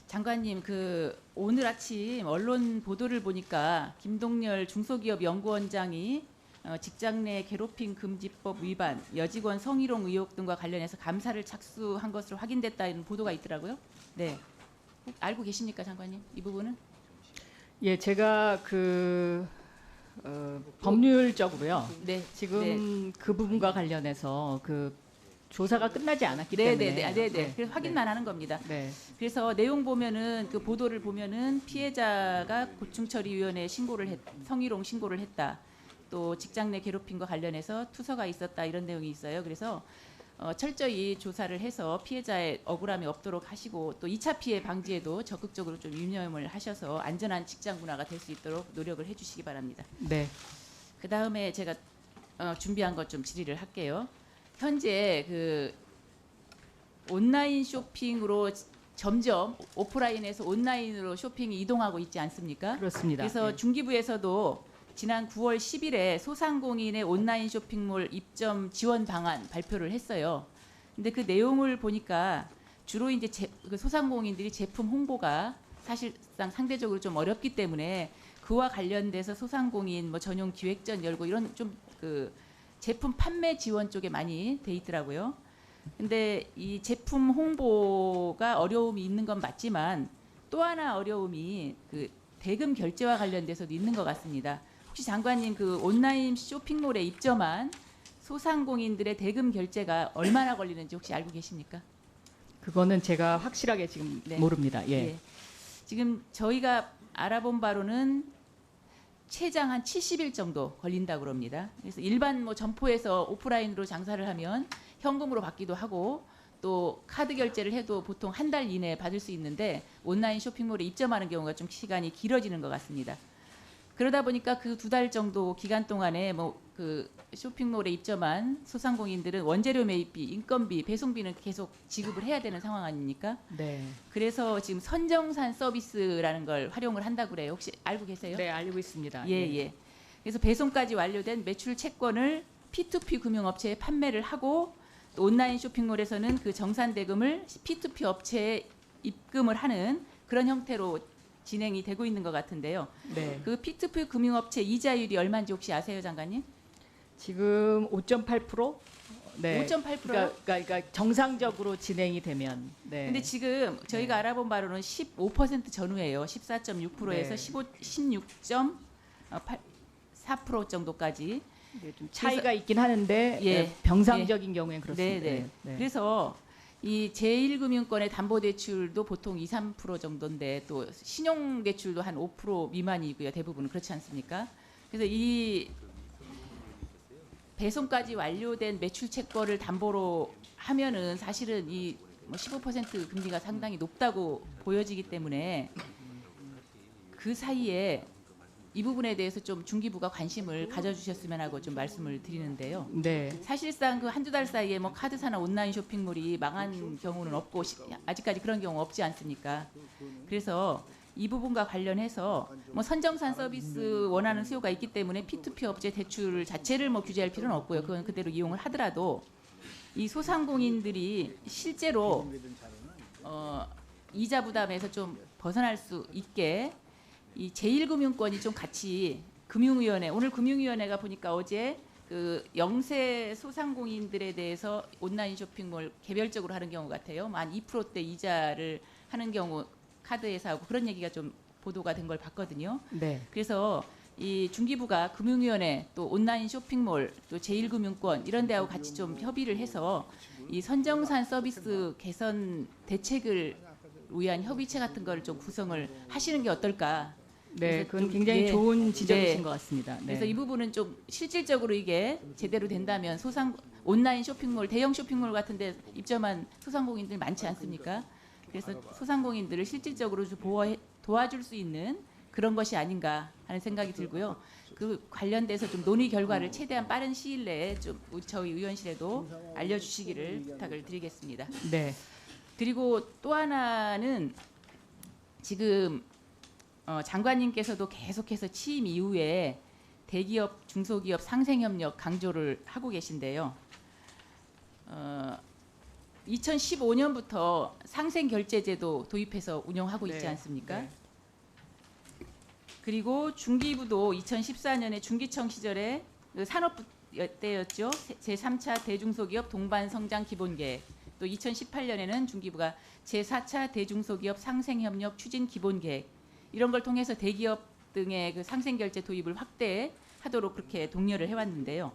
장관님, 오늘 아침 언론 보도를 보니까 김동열 중소기업연구원장이 직장 내 괴롭힘 금지법 위반, 여직원 성희롱 의혹 등과 관련해서 감사를 착수한 것으로 확인됐다는 보도가 있더라고요. 네, 알고 계십니까, 장관님? 이 부분은? 예, 제가 법률적으로요. 네, 지금 그 부분과 관련해서 조사가 끝나지 않았기 때문에. 네. 그래서 확인만 하는 겁니다. 네. 그래서 내용 보면은 그 보도를 보면은 피해자가 고충처리위원회에 성희롱 신고를 했다. 또 직장 내 괴롭힘과 관련해서 투서가 있었다, 이런 내용이 있어요. 그래서 철저히 조사를 해서 피해자의 억울함이 없도록 하시고, 또 2차 피해 방지에도 적극적으로 좀 유념을 하셔서 안전한 직장 문화가 될 수 있도록 노력을 해주시기 바랍니다. 네. 그 다음에 제가 준비한 것 좀 질의를 할게요. 현재 온라인 쇼핑으로 점점 오프라인에서 온라인으로 쇼핑이 이동하고 있지 않습니까? 그렇습니다. 그래서 네. 중기부에서도 지난 9월 10일에 소상공인의 온라인 쇼핑몰 입점 지원 방안 발표를 했어요. 근데 그 내용을 보니까 주로 이제 소상공인들이 제품 홍보가 사실상 상대적으로 좀 어렵기 때문에 그와 관련돼서 소상공인 전용 기획전 열고 이런 좀 제품 판매 지원 쪽에 많이 돼 있더라고요. 근데 이 제품 홍보가 어려움이 있는 건 맞지만 또 하나 어려움이 대금 결제와 관련돼서도 있는 것 같습니다. 혹시 장관님 온라인 쇼핑몰에 입점한 소상공인들의 대금 결제가 얼마나 걸리는지 혹시 알고 계십니까? 그거는 제가 확실하게 지금 네. 모릅니다. 예. 예. 지금 저희가 알아본 바로는 최장 한 70일 정도 걸린다고 합니다. 그래서 일반 점포에서 오프라인으로 장사를 하면 현금으로 받기도 하고 또 카드 결제를 해도 보통 한 달 이내에 받을 수 있는데 온라인 쇼핑몰에 입점하는 경우가 좀 시간이 길어지는 것 같습니다. 그러다 보니까 그 2달 정도 기간 동안에 쇼핑몰에 입점한 소상공인들은 원재료 매입비, 인건비, 배송비는 계속 지급을 해야 되는 상황 아닙니까? 네. 그래서 지금 선정산 서비스라는 걸 활용을 한다고 그래요. 혹시 알고 계세요? 네, 알고 있습니다. 예. 그래서 배송까지 완료된 매출 채권을 P2P 금융업체에 판매를 하고 또 온라인 쇼핑몰에서는 그 정산 대금을 P2P 업체에 입금을 하는 그런 형태로 진행이 되고 있는 것 같은데요. 네. 그 P2P 금융업체 이자율이 얼마인지 혹시 아세요, 장관님? 지금 5.8%? 네. 5.8%요? 그러니까 정상적으로 진행이 되면. 네. 근데 지금 저희가 알아본 바로는 15% 전후예요. 14.6%에서 네. 16.4% 정도까지. 좀 차이가 있긴 하는데 예. 병상적인 경우엔 그렇습니다. 네. 그래서 이 제1금융권의 담보대출도 보통 2, 3% 정도인데 또 신용대출도 한 5% 미만이고요. 대부분은 그렇지 않습니까? 그래서 이 배송까지 완료된 매출 채권을 담보로 하면은 사실은 이 15% 금리가 상당히 높다고 보여지기 때문에 그 사이에 이 부분에 대해서 좀 중기부가 관심을 가져주셨으면 하고 좀 말씀을 드리는데요. 네. 사실상 한두 달 사이에 카드사나 온라인 쇼핑몰이 망한 경우는 없고 아직까지 그런 경우 없지 않습니까? 그래서 이 부분과 관련해서 선정산 서비스 원하는 수요가 있기 때문에 P2P 업체 대출 자체를 규제할 필요는 없고요. 그건 그대로 이용을 하더라도 이 소상공인들이 실제로 이자 부담에서 좀 벗어날 수 있게 이 제1금융권이 좀 같이 금융위원회, 오늘 금융위원회가 보니까 어제 영세 소상공인들에 대해서 온라인 쇼핑몰 개별적으로 하는 경우 같아요. 한 2%대 이자를 하는 경우 카드에서 하고 그런 얘기가 좀 보도가 된 걸 봤거든요. 네. 그래서 이 중기부가 금융위원회 또 온라인 쇼핑몰 또 제1금융권 이런 데하고 같이 좀 협의를 해서 이 선정산 서비스 개선 대책을 위한 협의체 같은 걸 좀 구성을 하시는 게 어떨까? 네, 그래서 그건 좀, 굉장히 좋은 지적이신 네. 것 같습니다. 네. 그래서 이 부분은 좀 실질적으로 이게 제대로 된다면 온라인 쇼핑몰, 대형 쇼핑몰 같은데 입점한 소상공인들 많지 않습니까? 그래서 소상공인들을 실질적으로 좀 도와줄 수 있는 그런 것이 아닌가 하는 생각이 들고요. 그 관련돼서 좀 논의 결과를 최대한 빠른 시일 내에 좀 저희 의원실에도 알려주시기를 부탁을 드리겠습니다. 네. 그리고 또 하나는 지금 장관님께서도 계속해서 취임 이후에 대기업, 중소기업 상생협력 강조를 하고 계신데요. 2015년부터 상생결제제도 도입해서 운영하고 있지 네, 않습니까? 네. 그리고 중기부도 2014년에 중기청 시절에 그 산업부 때였죠. 제3차 대중소기업 동반성장 기본계획. 또 2018년에는 중기부가 제4차 대중소기업 상생협력 추진 기본계획. 이런 걸 통해서 대기업 등의 그 상생결제 도입을 확대하도록 그렇게 독려를 해왔는데요.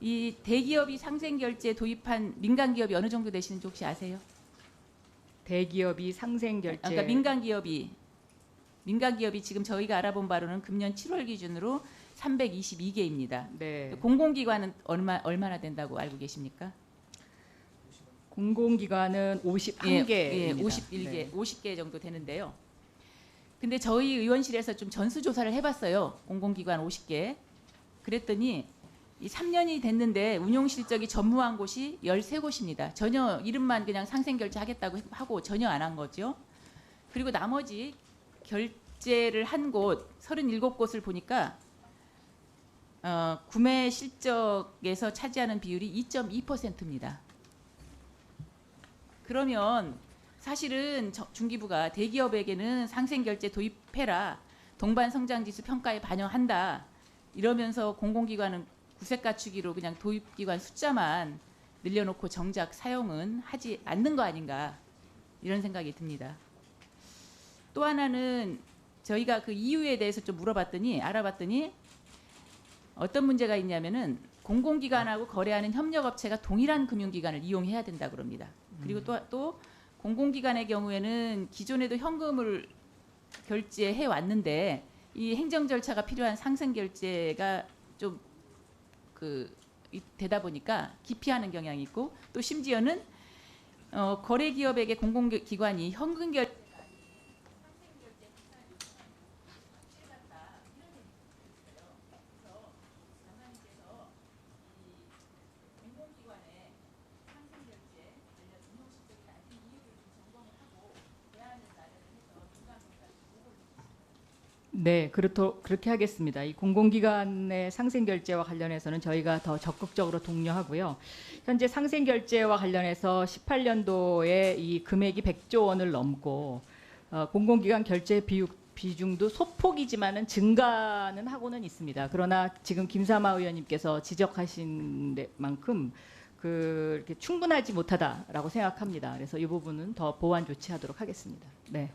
이 대기업이 상생결제 도입한 민간기업이 어느 정도 되시는지 혹시 아세요? 대기업이 상생결제. 그러니까 민간기업이 지금 저희가 알아본 바로는 금년 7월 기준으로 322개입니다. 네. 공공기관은 얼마나 된다고 알고 계십니까? 공공기관은 51개. 예, 51개, 50개 정도 되는데요. 근데 저희 의원실에서 좀 전수조사를 해봤어요. 공공기관 50개. 그랬더니 이 3년이 됐는데 운용 실적이 전무한 곳이 13곳입니다. 전혀 이름만 그냥 상생결제 하겠다고 하고 전혀 안 한 거죠. 그리고 나머지 결제를 한 곳 37곳을 보니까 구매 실적에서 차지하는 비율이 2.2%입니다. 그러면 사실은 중기부가 대기업에게는 상생결제 도입해라. 동반성장지수 평가에 반영한다. 이러면서 공공기관은 구색 갖추기로 그냥 도입기관 숫자만 늘려놓고 정작 사용은 하지 않는 거 아닌가 이런 생각이 듭니다. 또 하나는 저희가 그 이유에 대해서 좀 알아봤더니 어떤 문제가 있냐면은 공공기관하고 거래하는 협력업체가 동일한 금융기관을 이용해야 된다 그럽니다. 그리고 또 공공기관의 경우에는 기존에도 현금을 결제해 왔는데 이 행정 절차가 필요한 상생결제가 좀 되다 보니까 기피하는 경향이 있고 또 심지어는 거래 기업에게 공공기관이 현금 결 네, 그렇게 하겠습니다. 이 공공기관의 상생결제와 관련해서는 저희가 더 적극적으로 독려하고요. 현재 상생결제와 관련해서 18년도에 이 금액이 100조 원을 넘고 공공기관 결제 비중도 소폭이지만은 증가는 하고는 있습니다. 그러나 지금 김사마 의원님께서 지적하신 만큼 이렇게 충분하지 못하다라고 생각합니다. 그래서 이 부분은 더 보완 조치하도록 하겠습니다. 네.